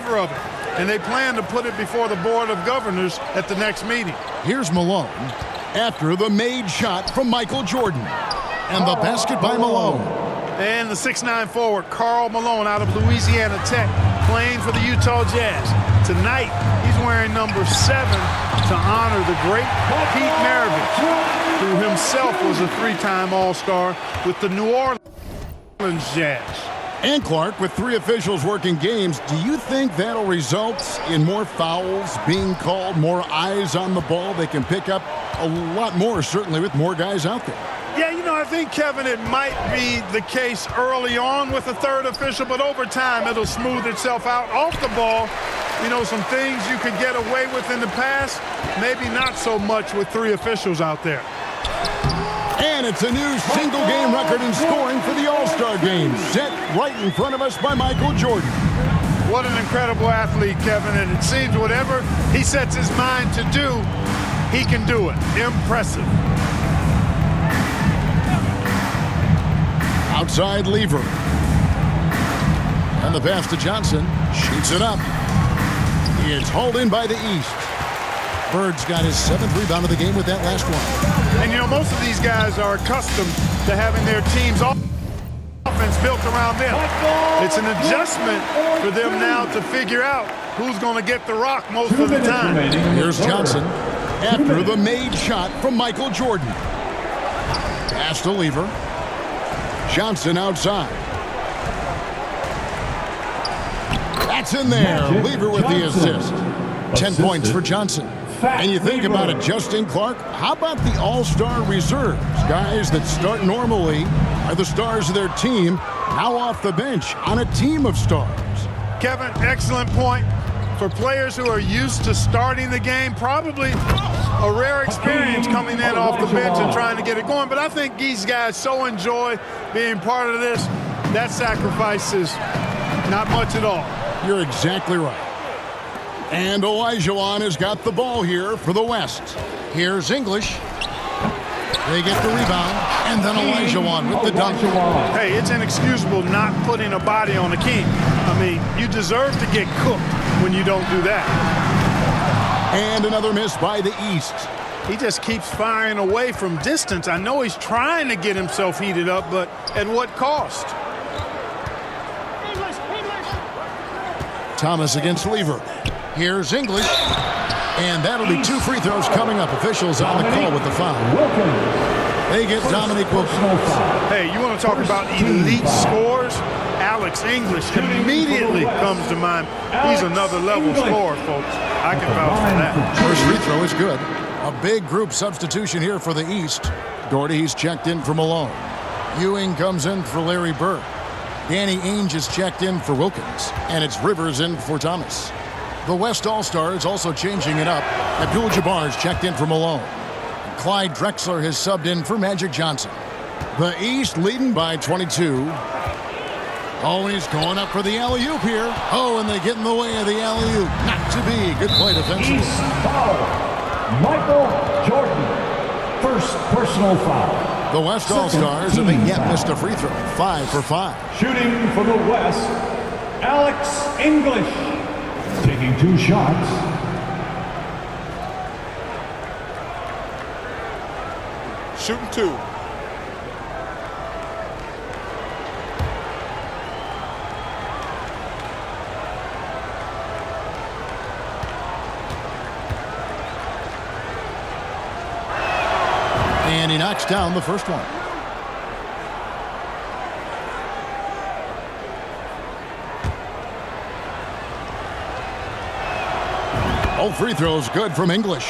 favor of it, and they plan to put it before the Board of Governors at the next meeting. Here's Malone after the made shot from Michael Jordan. And the basket by Malone. And the 6'9" forward, Karl Malone, out of Louisiana Tech, playing for the Utah Jazz. Tonight, he's wearing number 7 to honor the great Pete Maravich, who himself was a 3-time All-Star with the New Orleans Jazz. And Clark, with 3 officials working games, do you think that'll result in more fouls being called, more eyes on the ball? They can pick up a lot more, certainly with more guys out there. Yeah, you know, I think, Kevin, it might be the case early on with the 3rd official, but over time it'll smooth itself out. Off the ball, you know, some things you could get away with in the past, maybe not so much with 3 officials out there. And it's a new single-game record in scoring for the All-Star game, set right in front of us by Michael Jordan. What an incredible athlete, Kevin, and it seems whatever he sets his mind to do, he can do it. Impressive. Outside Lever. And the pass to Johnson. Shoots it up. It's hauled in by the East. Bird's got his 7th rebound of the game with that last one. And, you know, most of these guys are accustomed to having their team's offense built around them. It's an adjustment for them now to figure out who's going to get the rock most of the time. Here's Johnson after the made shot from Michael Jordan. Pass to Lever. Johnson outside. That's in there. Lever with the assist. 10 points for Johnson. And you think about it, Justin Clark, how about the All-Star reserves? Guys that start normally are the stars of their team, now off the bench on a team of stars. Kevin, excellent point. For players who are used to starting the game, probably a rare experience coming in off the bench and trying to get it going. But I think these guys so enjoy being part of this, that sacrifice is not much at all. You're exactly right. And Olajuwon has got the ball here for the West. Here's English. They get the rebound, and then Olajuwon with the dunk. Hey, it's inexcusable not putting a body on the king. I mean, you deserve to get cooked when you don't do that. And another miss by the East. He just keeps firing away from distance. I know he's trying to get himself heated up, but at what cost? Thomas against Lever. Here's English. And that'll be 2 free throws coming up. Officials on the call with the foul. They get Dominique Wilkins. Hey, you want to talk about elite scores? Alex English immediately comes to mind. He's another level scorer, folks. I can vouch for that. First free throw is good. A big group substitution here for the East. Doherty's checked in for Malone. Ewing comes in for Larry Bird. Danny Ainge is checked in for Wilkins. And it's Rivers in for Thomas. The West All-Stars also changing it up. Abdul-Jabbar is checked in for Malone. Clyde Drexler has subbed in for Magic Johnson. The East leading by 22. Oh, he's going up for the alley-oop here. Oh, and they get in the way of the alley-oop. Not to be. Good play defensively. East foul. Michael Jordan. First personal foul. The West All-Stars haven't yet missed a free throw. 5 for 5. Shooting for the West, Alex English. Taking 2 shots. Shooting 2. And he knocks down the first one. All free throws good from English.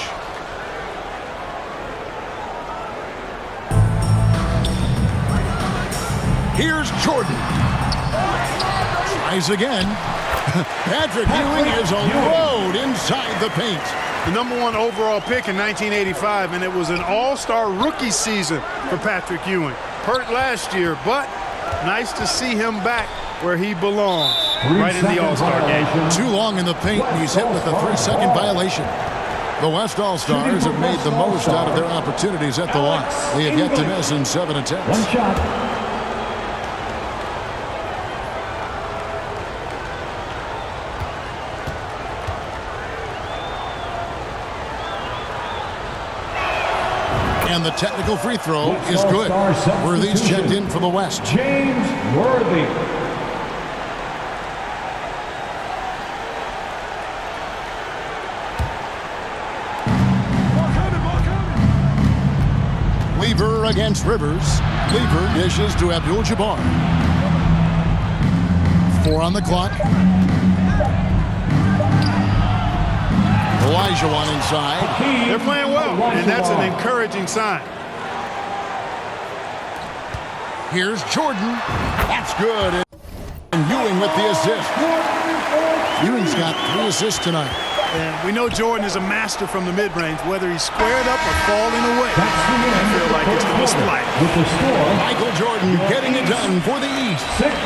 Here's Jordan. Tries again. Patrick Ewing is a load inside the paint. The #1 overall pick in 1985, and it was an all-star rookie season for Patrick Ewing. Hurt last year, but nice to see him back where he belongs, right in the all-star game. Too long in the paint, and he's hit with a 3-second violation. The West All-Stars have made the most out of their opportunities at the line. They have yet to miss in 7 attempts. 1 shot. And the technical free throw is good. Worthy's checked in for the West. James Worthy. Lever against Rivers. Lever dishes to Abdul-Jabbar. 4 on the clock. Olajuwon inside. They're playing well, and that's an encouraging sign. Here's Jordan. That's good. And Ewing with the assist. Ewing's got 3 assists tonight. And we know Jordan is a master from the mid-range, whether he's squared up or falling away. I feel like it's the display. With the score, Michael Jordan getting it done for the East.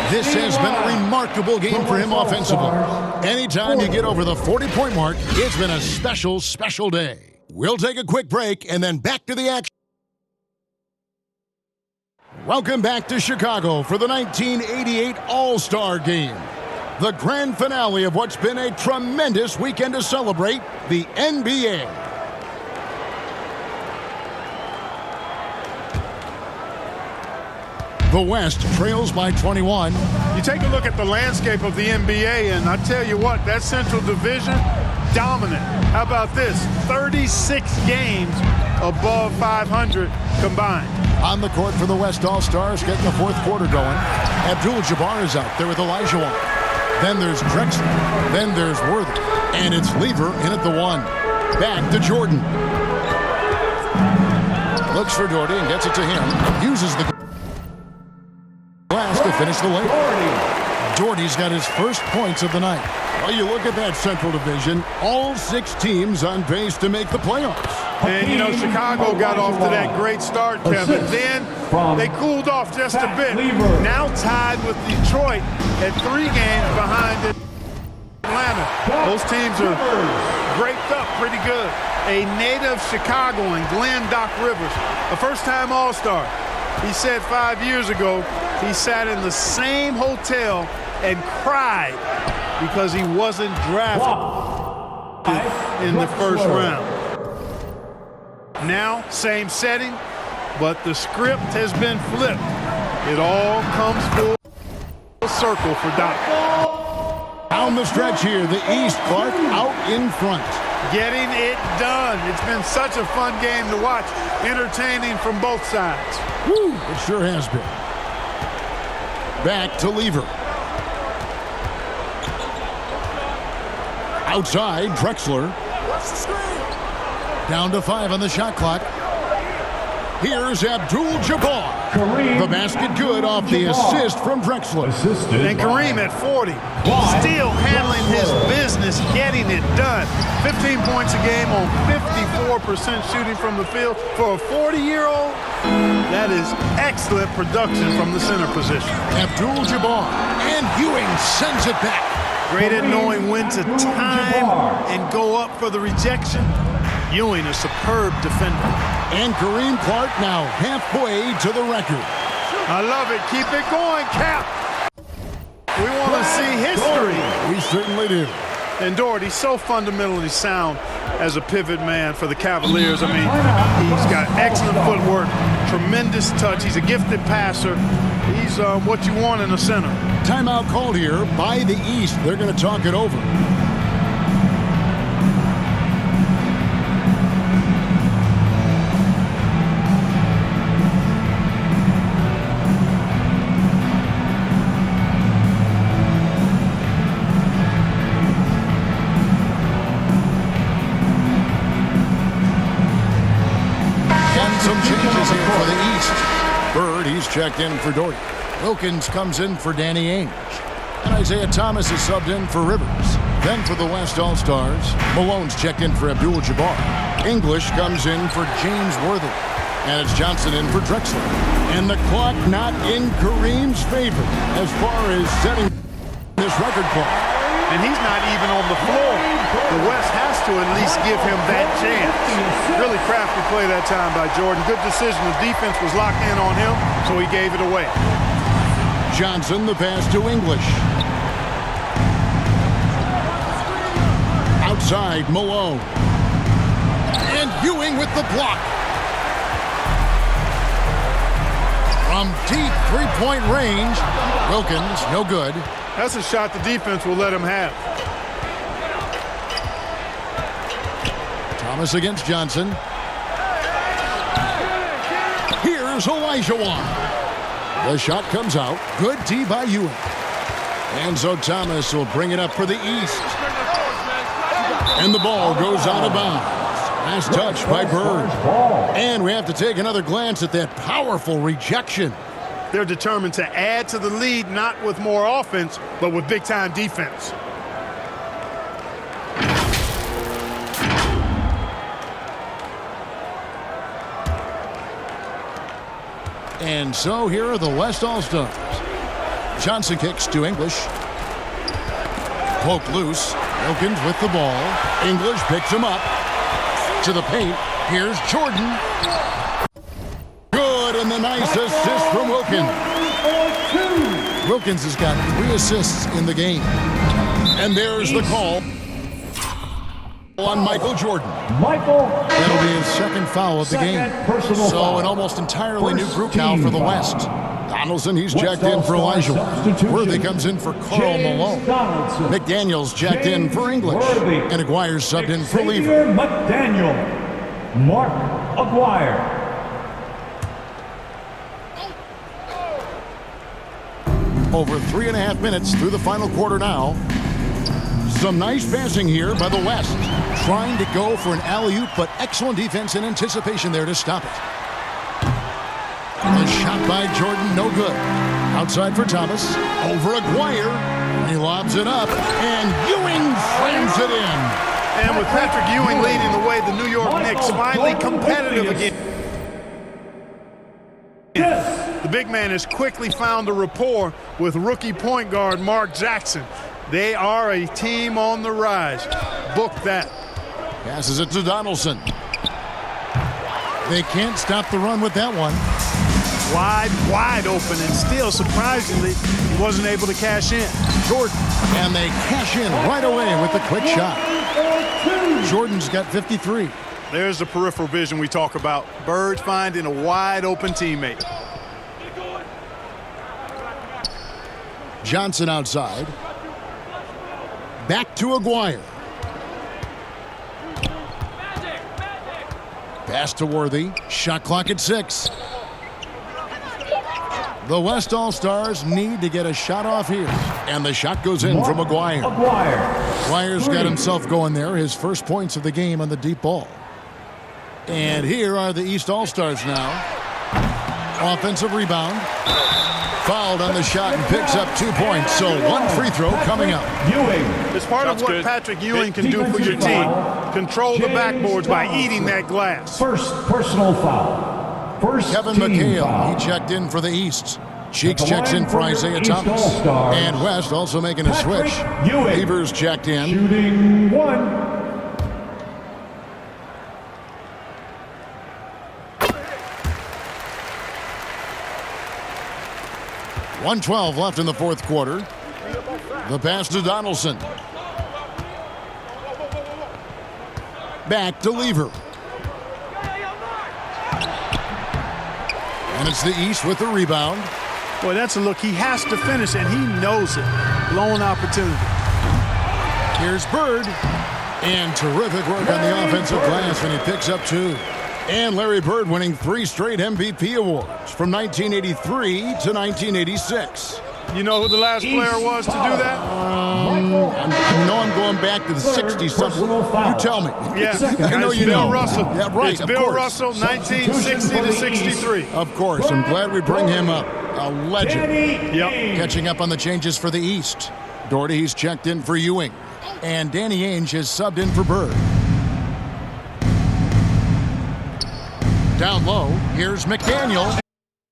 This has been a remarkable game for him offensively. Anytime you get over the 40-point mark, it's been a special, special day. We'll take a quick break and then back to the action. Welcome back to Chicago for the 1988 All-Star Game. The grand finale of what's been a tremendous weekend to celebrate the NBA. The West trails by 21. You take a look at the landscape of the NBA, and I tell you what, that Central Division, dominant. How about this? 36 games above 500 combined. On the court for the West All-Stars, getting the fourth quarter going. Abdul-Jabbar is out there with Olajuwon. Then there's Drexler. Then there's Worthy. And it's Lever in at the 1. Back to Jordan. Looks for Doherty and gets it to him. Uses the glass to finish the layup. Doherty's got his first points of the night. Well, you look at that Central Division, all 6 teams on pace to make the playoffs. And, you know, Chicago got off to that great start, Kevin. Then they cooled off just a bit. Now tied with Detroit at 3 games behind Atlanta. Those teams are draped up pretty good. A native Chicagoan, Glenn Doc Rivers, a first-time All-Star. He said 5 years ago he sat in the same hotel and cried because he wasn't drafted in the first round. Now, same setting, but the script has been flipped. It all comes full circle for Doc. Down the stretch here, the East, Clark out in front. Getting it done. It's been such a fun game to watch. Entertaining from both sides. Woo, it sure has been. Back to Lever. Outside, Drexler. Down to 5 on the shot clock. Here's Abdul-Jabbar. The basket good off the assist from Drexler. And Kareem at 40. Still handling his business, getting it done. 15 points a game on 54% shooting from the field. For a 40-year-old, that is excellent production from the center position. Abdul-Jabbar. And Ewing sends it back. Great at knowing when to time and go up for the rejection. Ewing, a superb defender. And Kareem Clark now halfway to the record. I love it. Keep it going, Cap. We want to see history. We certainly do. And Doherty's so fundamentally sound as a pivot man for the Cavaliers. I mean, he's got excellent footwork, tremendous touch. He's a gifted passer. He's what you want in a center. Timeout called here by the East. They're going to talk it over. Some changes here for the East. Bird, he's checked in for Doherty. Wilkins comes in for Danny Ainge. And Isaiah Thomas is subbed in for Rivers. Then for the West All-Stars, Malone's checked in for Abdul-Jabbar. English comes in for James Worthy. And it's Johnson in for Drexler. And the clock not in Kareem's favor as far as setting this record clock. And he's not even on the floor. The West has to at least give him that chance. Really crafty play that time by Jordan. Good decision. The defense was locked in on him, so he gave it away. Johnson, the pass to English. Outside, Malone. And Ewing with the block. From deep three-point range, Wilkins, no good. That's a shot the defense will let him have. Thomas against Johnson. Here's Olajuwon. The shot comes out. Good D by Ewing. And so Thomas will bring it up for the East. And the ball goes out of bounds. Last touch by Bird. And we have to take another glance at that powerful rejection. They're determined to add to the lead, not with more offense, but with big-time defense. And so here are the West All-Stars. Johnson kicks to English. Poke loose. Wilkins with the ball. English picks him up. To the paint. Here's Jordan. Good, and the nice assist from Wilkins. Wilkins has got 3 assists in the game. And there's the call on Michael Jordan. That'll be his second foul of the game. So an almost entirely new group now for the West. Donaldson, he's checked in for Olajuwon. Worthy comes in for Karl Malone. McDaniels checked in for English. And Aguirre's subbed in for Lever. McDaniel. Mark Aguirre. Over 3.5 minutes through the final quarter now. Some nice passing here by the West. Trying to go for an alley-oop, but excellent defense and anticipation there to stop it. The shot by Jordan, no good. Outside for Thomas. Over Aguirre. He lobs it up, and Ewing slams it in. And with Patrick Ewing leading the way, the New York Knicks finally competitive again. The big man has quickly found a rapport with rookie point guard Mark Jackson. They are a team on the rise. Book that. Passes it to Donaldson. They can't stop the run with that one. Wide open, and still, surprisingly, he wasn't able to cash in. Jordan, and they cash in right away with the quick shot. Jordan's got 53. There's the peripheral vision we talk about. Bird finding a wide open teammate. Johnson outside. Back to Aguirre. Pass to Worthy. Shot clock at 6. The West All-Stars need to get a shot off here. And the shot goes in from Aguirre. Aguirre's got himself going there. His first points of the game on the deep ball. And here are the East All-Stars now. Offensive rebound. Fouled on the shot and picks up 2 points. So 1 free throw coming up. It's part of what Patrick Ewing can do for your team. Control the backboards by eating that glass. First personal foul. Kevin McHale, he checked in for the East. Cheeks checks in for Isaiah Thomas. And West also making a switch. Lever's checked in. Shooting 1. 1:12 left in the fourth quarter. The pass to Donaldson. Back to Lever. And it's the East with the rebound. Boy, that's a look he has to finish, and he knows it. Blown opportunity. Here's Bird. And terrific work on the offensive glass when he picks up 2. And Larry Bird winning 3 straight MVP awards from 1983 to 1986. You know who the last player was to do that? I know I'm going back to the 60s something. You tell me. Yeah, I know you Bill know. Russell. Yeah, right, It's of Bill course. Russell, 1960 to 63. Of course. I'm glad we bring him up. A legend. Yep. Catching up on the changes for the East. Doherty, he's checked in for Ewing. And Danny Ainge has subbed in for Bird. Down low, here's McDaniel.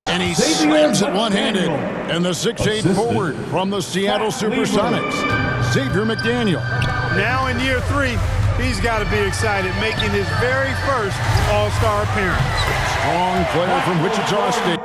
And he slams it one-handed. And the 6'8 forward from the Seattle Supersonics, Xavier McDaniel. Now in year 3, he's got to be excited, making his very first All-Star appearance. Strong player from Wichita State.